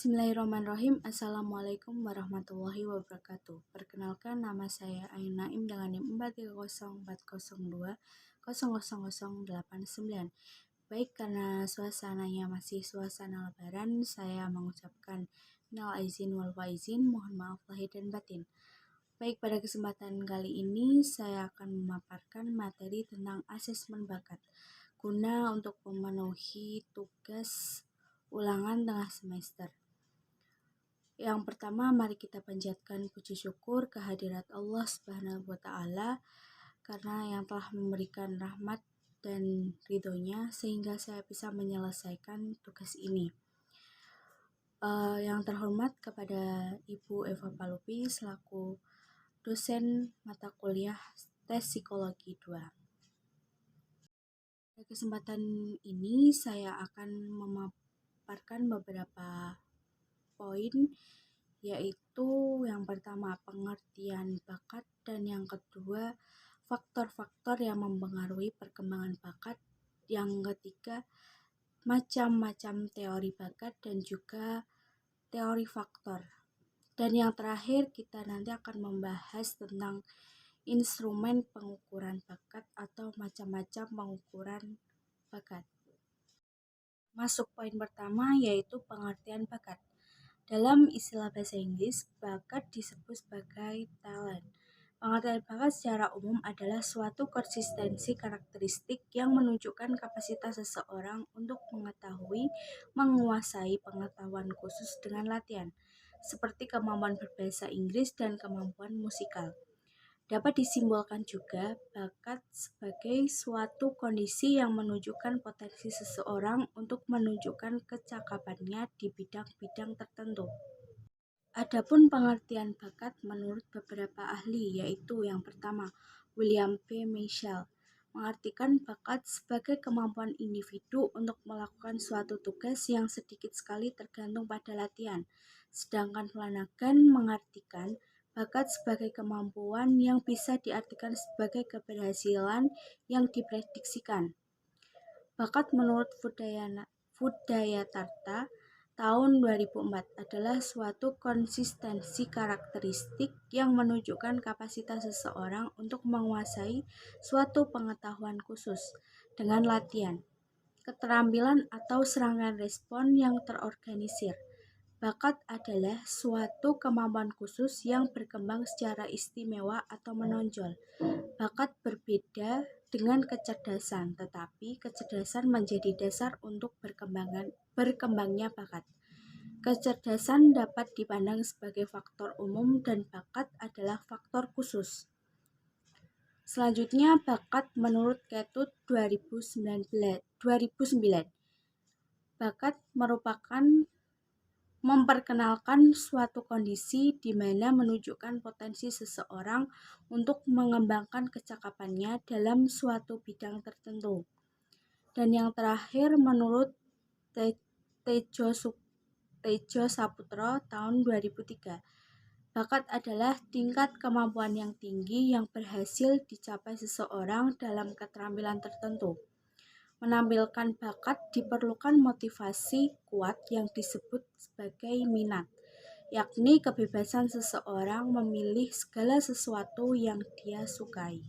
Bismillahirrahmanirrahim. Assalamualaikum warahmatullahi wabarakatuh. Perkenalkan, nama saya Ain Naim dengan NIM 43040200089. Baik, karena suasananya masih suasana lebaran, saya mengucapkan minal aizin wal faizin, mohon maaf lahir dan batin. Baik, pada kesempatan kali ini saya akan memaparkan materi tentang asesmen bakat guna untuk memenuhi tugas ulangan tengah semester. Yang pertama, mari kita panjatkan puji syukur kehadirat Allah Subhanahu wa Ta'ala karena yang telah memberikan rahmat dan ridhonya sehingga saya bisa menyelesaikan tugas ini. Yang terhormat kepada Ibu Eva Palupi selaku dosen mata kuliah tes psikologi 2. Pada kesempatan ini saya akan memaparkan beberapa poin, yaitu yang pertama pengertian bakat dan yang kedua faktor-faktor yang mempengaruhi perkembangan bakat, yang ketiga macam-macam teori bakat dan juga teori faktor, dan yang terakhir kita nanti akan membahas tentang instrumen pengukuran bakat atau macam-macam pengukuran bakat. Masuk poin pertama, yaitu pengertian bakat. Dalam istilah bahasa Inggris, bakat disebut sebagai talent. Pengertian bakat secara umum adalah suatu konsistensi karakteristik yang menunjukkan kapasitas seseorang untuk mengetahui, menguasai pengetahuan khusus dengan latihan, seperti kemampuan berbahasa Inggris dan kemampuan musikal. Dapat disimbolkan juga bakat sebagai suatu kondisi yang menunjukkan potensi seseorang untuk menunjukkan kecakapannya di bidang-bidang tertentu. Adapun pengertian bakat menurut beberapa ahli, yaitu yang pertama, William P. Michel, mengartikan bakat sebagai kemampuan individu untuk melakukan suatu tugas yang sedikit sekali tergantung pada latihan. Sedangkan Flanagan mengartikan bakat sebagai kemampuan yang bisa diartikan sebagai keberhasilan yang diprediksikan. Bakat menurut Fudayatarta tahun 2004 adalah suatu konsistensi karakteristik yang menunjukkan kapasitas seseorang untuk menguasai suatu pengetahuan khusus dengan latihan, keterampilan atau serangkaian respon yang terorganisir. Bakat adalah suatu kemampuan khusus yang berkembang secara istimewa atau menonjol. Bakat berbeda dengan kecerdasan, tetapi kecerdasan menjadi dasar untuk berkembangnya bakat. Kecerdasan dapat dipandang sebagai faktor umum dan bakat adalah faktor khusus. Selanjutnya, bakat menurut Ketut 2009. Bakat merupakan memperkenalkan suatu kondisi di mana menunjukkan potensi seseorang untuk mengembangkan kecakapannya dalam suatu bidang tertentu. Dan yang terakhir menurut Tejo Saputro tahun 2003, bakat adalah tingkat kemampuan yang tinggi yang berhasil dicapai seseorang dalam keterampilan tertentu. Menampilkan bakat diperlukan motivasi kuat yang disebut sebagai minat, yakni kebebasan seseorang memilih segala sesuatu yang dia sukai.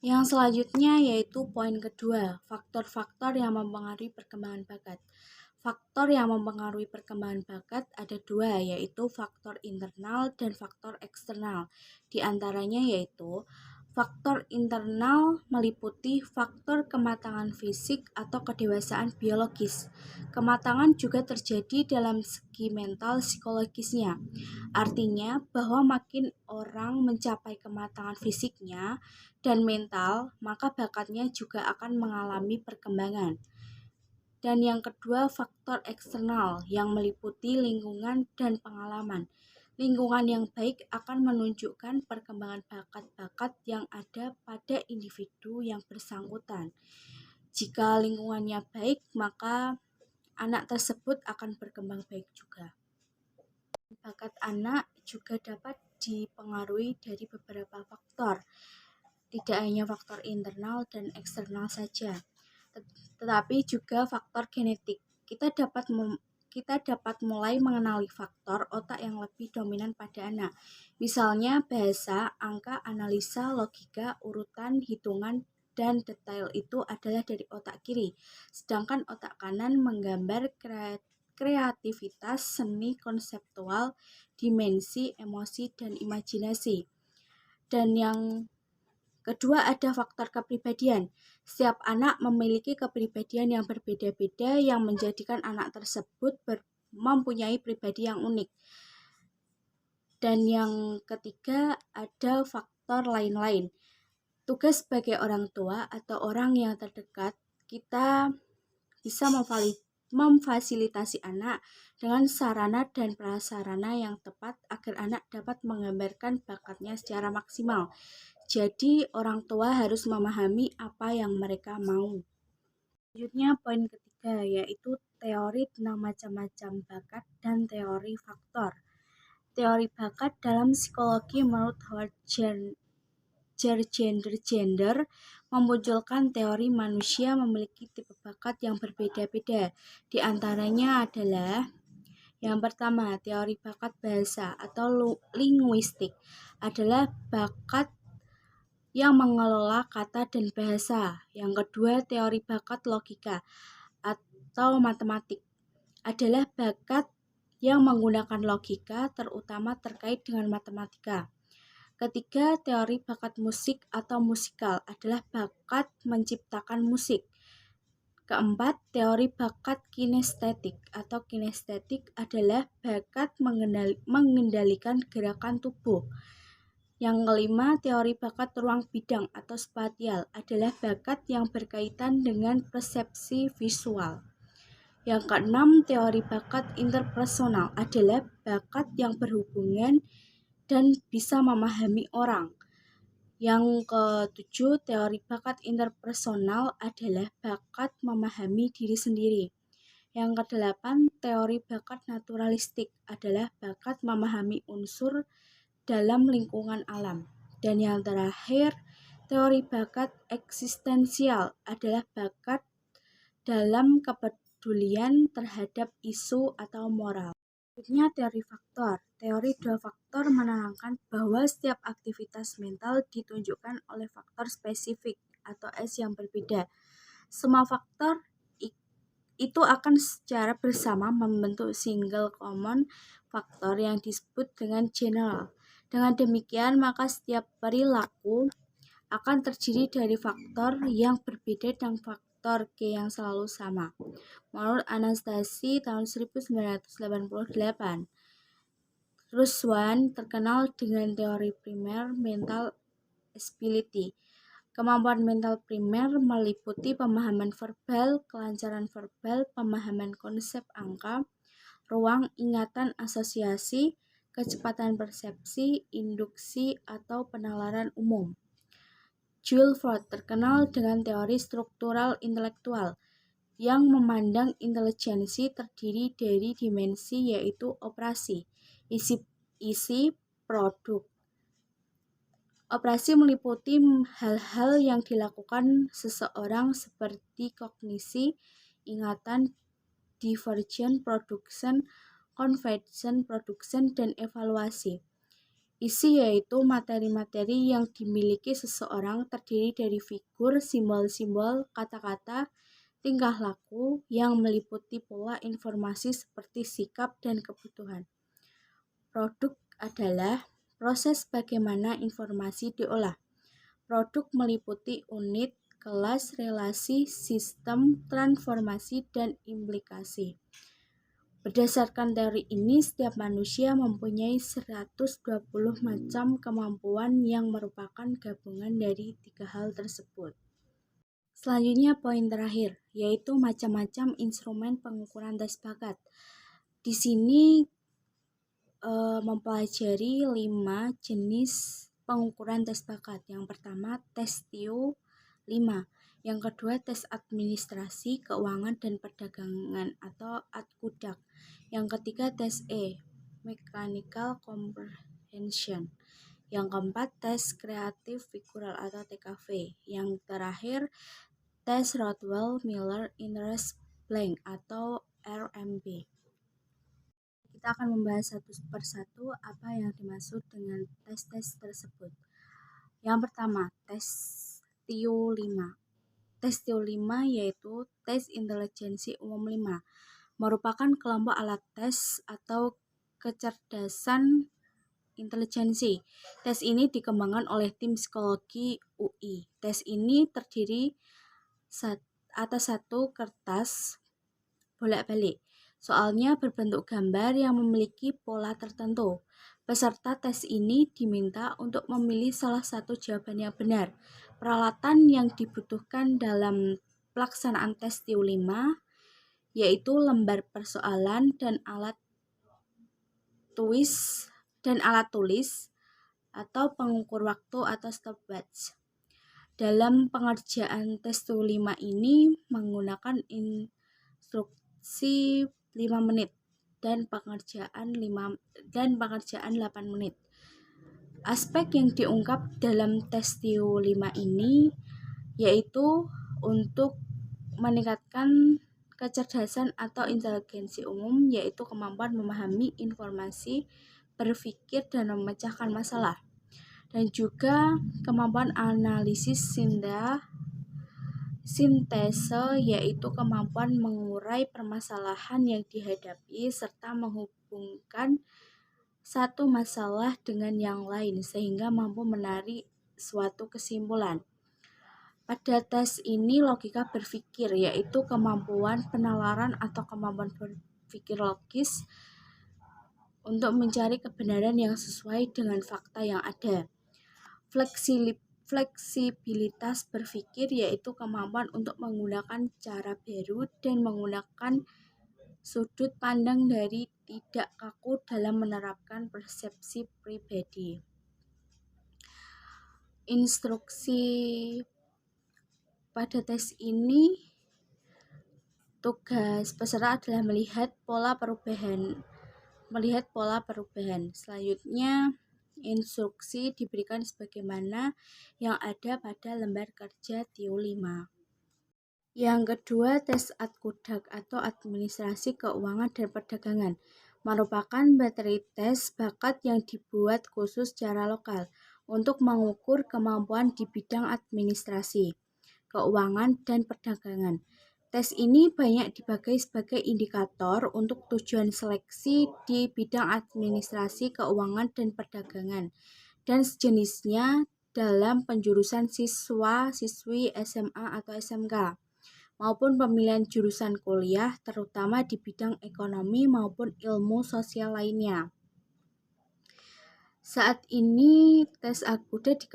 Yang selanjutnya yaitu poin kedua, faktor-faktor yang mempengaruhi perkembangan bakat. Faktor yang mempengaruhi perkembangan bakat ada dua, yaitu faktor internal dan faktor eksternal. Di antaranya yaitu faktor internal meliputi faktor kematangan fisik atau kedewasaan biologis. Kematangan juga terjadi dalam segi mental psikologisnya. Artinya bahwa makin orang mencapai kematangan fisiknya dan mental, maka bakatnya juga akan mengalami perkembangan. Dan yang kedua, faktor eksternal yang meliputi lingkungan dan pengalaman. Lingkungan yang baik akan menunjukkan perkembangan bakat-bakat yang ada pada individu yang bersangkutan. Jika lingkungannya baik, maka anak tersebut akan berkembang baik juga. Bakat anak juga dapat dipengaruhi dari beberapa faktor, tidak hanya faktor internal dan eksternal saja, tetapi juga faktor genetik. kita dapat mulai mengenali faktor otak yang lebih dominan pada anak. Misalnya bahasa, angka, analisa, logika, urutan, hitungan, dan detail itu adalah dari otak kiri. Sedangkan otak kanan menggambar kreativitas, seni konseptual, dimensi, emosi, dan imajinasi. Dan yang kedua ada faktor kepribadian. Setiap anak memiliki kepribadian yang berbeda-beda yang menjadikan anak tersebut mempunyai pribadi yang unik. Dan yang ketiga ada faktor lain-lain. Tugas sebagai orang tua atau orang yang terdekat, kita bisa memfasilitasi anak dengan sarana dan prasarana yang tepat agar anak dapat menggambarkan bakatnya secara maksimal. Jadi, orang tua harus memahami apa yang mereka mau. Selanjutnya, poin ketiga, yaitu teori tentang macam-macam bakat dan teori faktor. Teori bakat dalam psikologi menurut Howard Gardner memunculkan teori manusia memiliki tipe bakat yang berbeda-beda. Di antaranya adalah yang pertama, teori bakat bahasa atau linguistik adalah bakat yang mengelola kata dan bahasa. Yang kedua, teori bakat logika atau matematik adalah bakat yang menggunakan logika, terutama terkait dengan matematika. Ketiga, teori bakat musik atau musikal adalah bakat menciptakan musik. Keempat, teori bakat kinestetik atau kinestetik adalah bakat mengendalikan gerakan tubuh. Yang kelima, teori bakat ruang bidang atau spasial adalah bakat yang berkaitan dengan persepsi visual. Yang keenam, teori bakat interpersonal adalah bakat yang berhubungan dan bisa memahami orang. Yang ketujuh, teori bakat interpersonal adalah bakat memahami diri sendiri. Yang kedelapan, teori bakat naturalistik adalah bakat memahami unsur dalam lingkungan alam. Dan yang terakhir, teori bakat eksistensial adalah bakat dalam kepedulian terhadap isu atau moral. Selanjutnya, teori faktor. Teori dua faktor menerangkan bahwa setiap aktivitas mental ditunjukkan oleh faktor spesifik atau S yang berbeda. Semua faktor itu akan secara bersama membentuk single common faktor yang disebut dengan general. Dengan demikian, maka setiap perilaku akan terdiri dari faktor yang berbeda dan faktor G yang selalu sama. Menurut Anastasi tahun 1988, Ruswan terkenal dengan teori primer mental ability. Kemampuan mental primer meliputi pemahaman verbal, kelancaran verbal, pemahaman konsep angka, ruang, ingatan, asosiasi, kecepatan persepsi, induksi, atau penalaran umum. Jules Verne terkenal dengan teori struktural intelektual yang memandang intelijensi terdiri dari dimensi yaitu operasi, isi, produk. Operasi meliputi hal-hal yang dilakukan seseorang seperti kognisi, ingatan, diversion, production, conversion, production, dan evaluasi. Isi yaitu materi-materi yang dimiliki seseorang terdiri dari figur, simbol-simbol, kata-kata, tingkah laku yang meliputi pola informasi seperti sikap dan kebutuhan. Produk adalah proses bagaimana informasi diolah. Produk meliputi unit, kelas, relasi, sistem, transformasi, dan implikasi. Berdasarkan teori ini, setiap manusia mempunyai 120 macam kemampuan yang merupakan gabungan dari 3 hal tersebut. Selanjutnya poin terakhir, yaitu macam-macam instrumen pengukuran tes bakat. Di sini mempelajari 5 jenis pengukuran tes bakat. Yang pertama, tes TIO 5. Yang kedua, tes administrasi, keuangan, dan perdagangan atau ADKUDAK. Yang ketiga, tes E, Mechanical Comprehension. Yang keempat, tes kreatif figural atau TKV. Yang terakhir, tes Rothwell Miller Interest Blank atau RMB. kita akan membahas satu persatu apa yang dimaksud dengan tes-tes tersebut. Yang pertama, tes TIO 5. Tes TIO 5 yaitu tes intelijensi umum 5, merupakan kelompok alat tes atau kecerdasan intelijensi. Tes ini dikembangkan oleh tim psikologi UI. Tes ini terdiri atas satu kertas bolak-balik. Soalnya berbentuk gambar yang memiliki pola tertentu. Peserta tes ini diminta untuk memilih salah satu jawaban yang benar. Peralatan yang dibutuhkan dalam pelaksanaan tes TIO 5 yaitu lembar persoalan dan alat tulis atau pengukur waktu atau stopwatch. Dalam pengerjaan tes TIO 5 ini menggunakan instruksi 5 menit dan pengerjaan 8 menit. Aspek yang diungkap dalam tes TIO 5 ini yaitu untuk meningkatkan kecerdasan atau inteligensi umum, yaitu kemampuan memahami informasi, berpikir dan memecahkan masalah, dan juga kemampuan analisis sintese, yaitu kemampuan mengurai permasalahan yang dihadapi serta menghubungkan satu masalah dengan yang lain sehingga mampu menarik suatu kesimpulan. Pada tes ini logika berpikir, yaitu kemampuan penalaran atau kemampuan berpikir logis untuk mencari kebenaran yang sesuai dengan fakta yang ada. Fleksibilitas berpikir, yaitu kemampuan untuk menggunakan cara baru dan menggunakan sudut pandang dari tidak kaku dalam menerapkan persepsi pribadi. Instruksi pada tes ini, tugas peserta adalah melihat pola perubahan. Selanjutnya, instruksi diberikan sebagaimana yang ada pada lembar kerja TIO 5. Yang kedua, tes ADKUDAK atau Administrasi Keuangan dan Perdagangan, merupakan materi tes bakat yang dibuat khusus secara lokal untuk mengukur kemampuan di bidang administrasi, keuangan, dan perdagangan. Tes ini banyak dibagi sebagai indikator untuk tujuan seleksi di bidang administrasi, keuangan, dan perdagangan, dan sejenisnya dalam penjurusan siswa-siswi SMA atau SMK, maupun pemilihan jurusan kuliah, terutama di bidang ekonomi maupun ilmu sosial lainnya. Saat ini tes ADKUDAK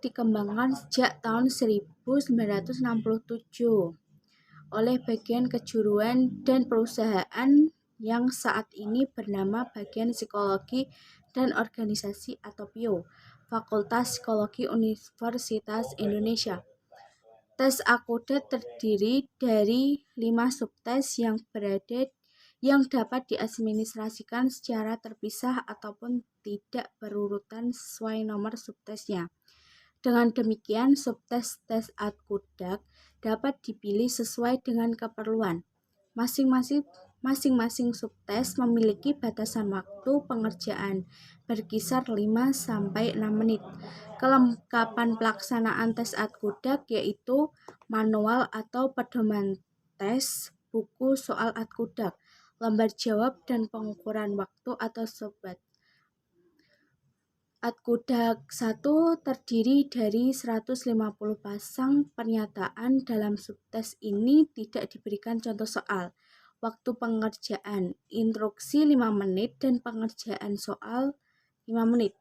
dikembangkan sejak tahun 1967 oleh Bagian Kejuruan dan Perusahaan yang saat ini bernama Bagian Psikologi dan Organisasi atau PIO, Fakultas Psikologi Universitas Indonesia. Tes ADKUDAK terdiri dari 5 subtes yang dapat diadministrasikan secara terpisah ataupun tidak berurutan sesuai nomor subtesnya. Dengan demikian, subtes tes ADKUDAK dapat dipilih sesuai dengan keperluan. Masing-masing subtes memiliki batasan waktu pengerjaan berkisar 5-6 menit. Kelengkapan pelaksanaan tes ADKUDAK yaitu manual atau pedoman tes, buku soal ADKUDAK, lembar jawab, dan pengukuran waktu atau stopwatch. ADKUDAK 1 terdiri dari 150 pasang pernyataan. Dalam subtes ini tidak diberikan contoh soal, waktu pengerjaan, instruksi 5 menit, dan pengerjaan soal 5 menit.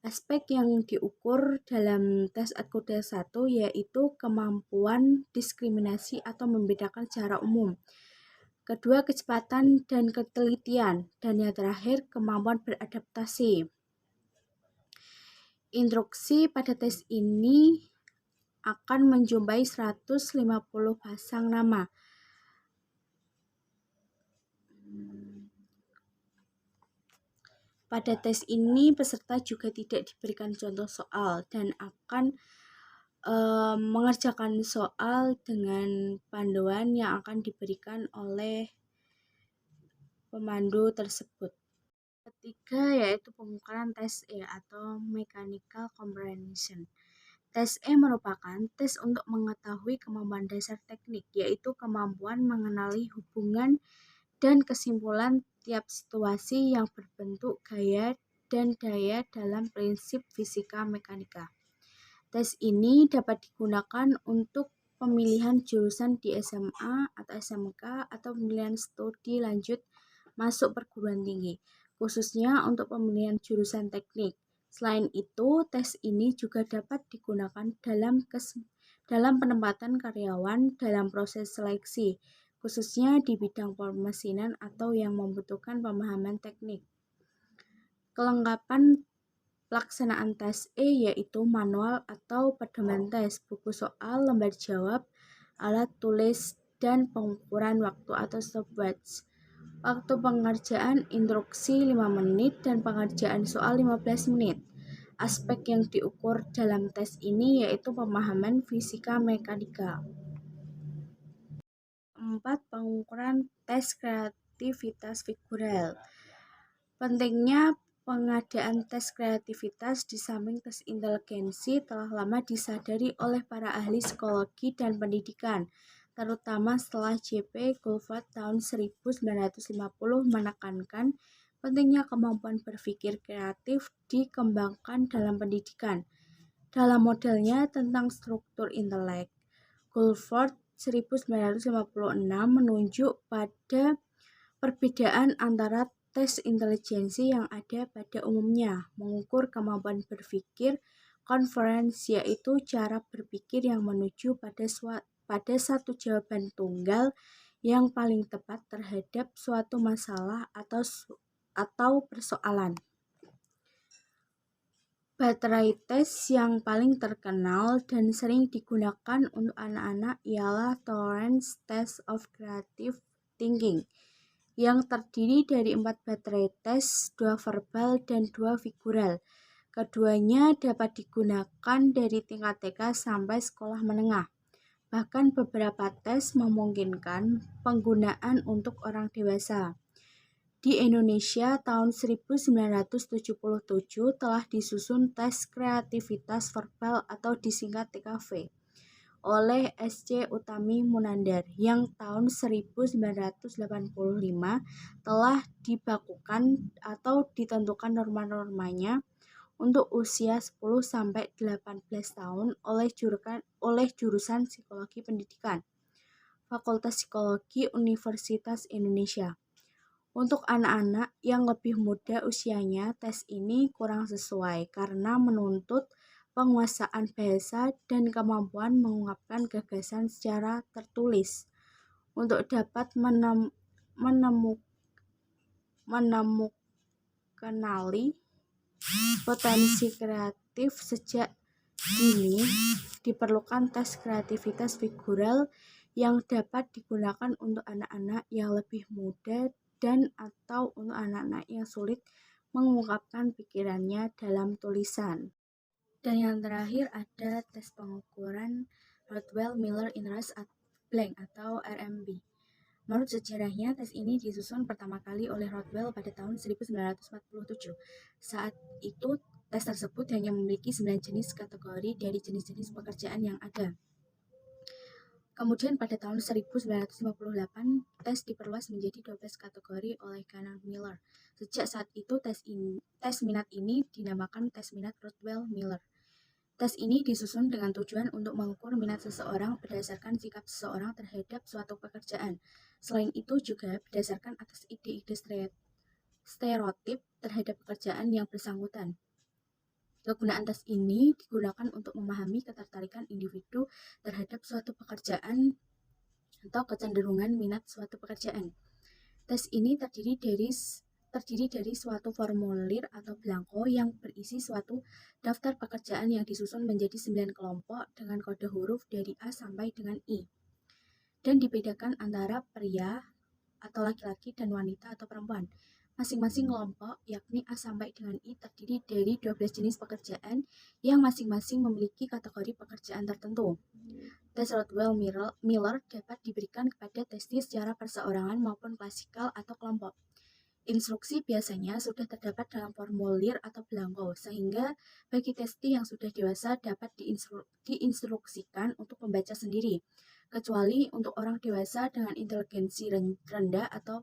Aspek yang diukur dalam tes ADKUDAK 1 yaitu kemampuan diskriminasi atau membedakan secara umum. Kedua, kecepatan dan ketelitian. Dan yang terakhir, kemampuan beradaptasi. Instruksi pada tes ini akan menjumpai 150 pasang nama. Pada tes ini, peserta juga tidak diberikan contoh soal dan akan mengerjakan soal dengan panduan yang akan diberikan oleh pemandu tersebut. Ketiga yaitu pengukuran tes E atau Mechanical Comprehension. Tes E merupakan tes untuk mengetahui kemampuan dasar teknik, yaitu kemampuan mengenali hubungan dan kesimpulan tiap situasi yang berbentuk gaya dan daya dalam prinsip fisika mekanika. Tes ini dapat digunakan untuk pemilihan jurusan di SMA atau SMK atau pemilihan studi lanjut masuk perguruan tinggi, khususnya untuk pemilihan jurusan teknik. Selain itu, tes ini juga dapat digunakan dalam penempatan karyawan dalam proses seleksi, khususnya di bidang permesinan atau yang membutuhkan pemahaman teknik. Kelengkapan pelaksanaan tes E yaitu manual atau pedoman tes, buku soal, lembar jawab, alat tulis, dan pengukuran waktu atau stopwatch. Waktu pengerjaan instruksi 5 menit dan pengerjaan soal 15 menit. Aspek yang diukur dalam tes ini yaitu pemahaman fisika mekanika. 4. Pengukuran tes kreativitas figural. Pentingnya pengadaan tes kreativitas di samping tes inteligensi telah lama disadari oleh para ahli psikologi dan pendidikan, terutama setelah J.P. Goldford tahun 1950 menekankan pentingnya kemampuan berpikir kreatif dikembangkan dalam pendidikan. Dalam modelnya tentang struktur intelek, Goldford 1956 menunjuk pada perbedaan antara tes inteligensi yang ada pada umumnya, mengukur kemampuan berpikir konferensi, yaitu cara berpikir yang menuju pada satu jawaban tunggal yang paling tepat terhadap suatu masalah atau persoalan. Baterai tes yang paling terkenal dan sering digunakan untuk anak-anak ialah Torrance Test of Creative Thinking, yang terdiri dari 4 baterai tes, 2 verbal dan 2 figural. Keduanya dapat digunakan dari tingkat TK sampai sekolah menengah. Bahkan beberapa tes memungkinkan penggunaan untuk orang dewasa. Di Indonesia tahun 1977 telah disusun tes kreativitas verbal atau disingkat TKV oleh S.C. Utami Munandar yang tahun 1985 telah dibakukan atau ditentukan norma-normanya untuk usia 10-18 tahun oleh jurusan Psikologi Pendidikan, Fakultas Psikologi Universitas Indonesia. Untuk anak-anak yang lebih muda usianya, tes ini kurang sesuai karena menuntut penguasaan bahasa dan kemampuan mengungkapkan gagasan secara tertulis. Untuk dapat menemukanali potensi kreatif sejak dini, diperlukan tes kreativitas figural yang dapat digunakan untuk anak-anak yang lebih muda dan atau untuk anak-anak yang sulit mengungkapkan pikirannya dalam tulisan. Dan yang terakhir ada tes pengukuran Rodwell-Miller Interest Blank atau RMB. Menurut sejarahnya, tes ini disusun pertama kali oleh Rodwell pada tahun 1947. Saat itu, tes tersebut hanya memiliki 9 jenis kategori dari jenis-jenis pekerjaan yang ada. Kemudian pada tahun 1958, tes diperluas menjadi 12 kategori oleh Gunnar Miller. Sejak saat itu, tes minat ini dinamakan tes minat Rodwell-Miller. Tes ini disusun dengan tujuan untuk mengukur minat seseorang berdasarkan sikap seseorang terhadap suatu pekerjaan. Selain itu juga berdasarkan atas ide-ide stereotip terhadap pekerjaan yang bersangkutan. Kegunaan tes ini digunakan untuk memahami ketertarikan individu terhadap suatu pekerjaan atau kecenderungan minat suatu pekerjaan. Tes ini terdiri dari suatu formulir atau belangko yang berisi suatu daftar pekerjaan yang disusun menjadi 9 kelompok dengan kode huruf dari A sampai dengan I, dan dibedakan antara pria atau laki-laki dan wanita atau perempuan. Masing-masing kelompok, yakni A sampai dengan I, terdiri dari 12 jenis pekerjaan yang masing-masing memiliki kategori pekerjaan tertentu. Tes Rodwell-Miller dapat diberikan kepada testi secara perseorangan maupun klasikal atau kelompok. Instruksi biasanya sudah terdapat dalam formulir atau belangko, sehingga bagi testi yang sudah dewasa dapat diinstruksikan untuk membaca sendiri, kecuali untuk orang dewasa dengan inteligensi rendah atau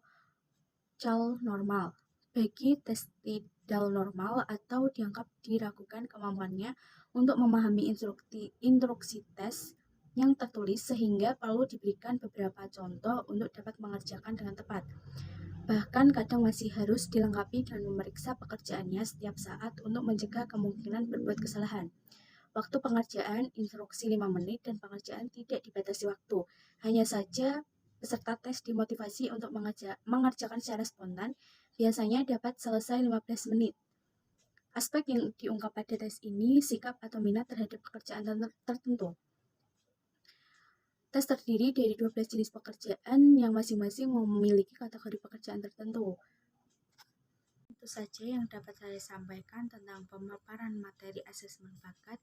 CAL normal. Bagi testi DAL normal atau dianggap diragukan kemampuannya untuk memahami instruksi tes yang tertulis sehingga perlu diberikan beberapa contoh untuk dapat mengerjakan dengan tepat. Bahkan kadang masih harus dilengkapi dengan memeriksa pekerjaannya setiap saat untuk mencegah kemungkinan berbuat kesalahan. Waktu pengerjaan instruksi 5 menit dan pengerjaan tidak dibatasi waktu. Hanya saja peserta tes dimotivasi untuk mengerjakan secara spontan, biasanya dapat selesai 15 menit. Aspek yang diungkap pada tes ini sikap atau minat terhadap pekerjaan tertentu. Tes terdiri dari 12 jenis pekerjaan yang masing-masing memiliki kategori pekerjaan tertentu. Itu saja yang dapat saya sampaikan tentang pemaparan materi asesmen bakat.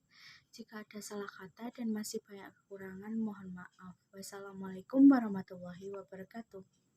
Jika ada salah kata dan masih banyak kekurangan, mohon maaf. Wassalamualaikum warahmatullahi wabarakatuh.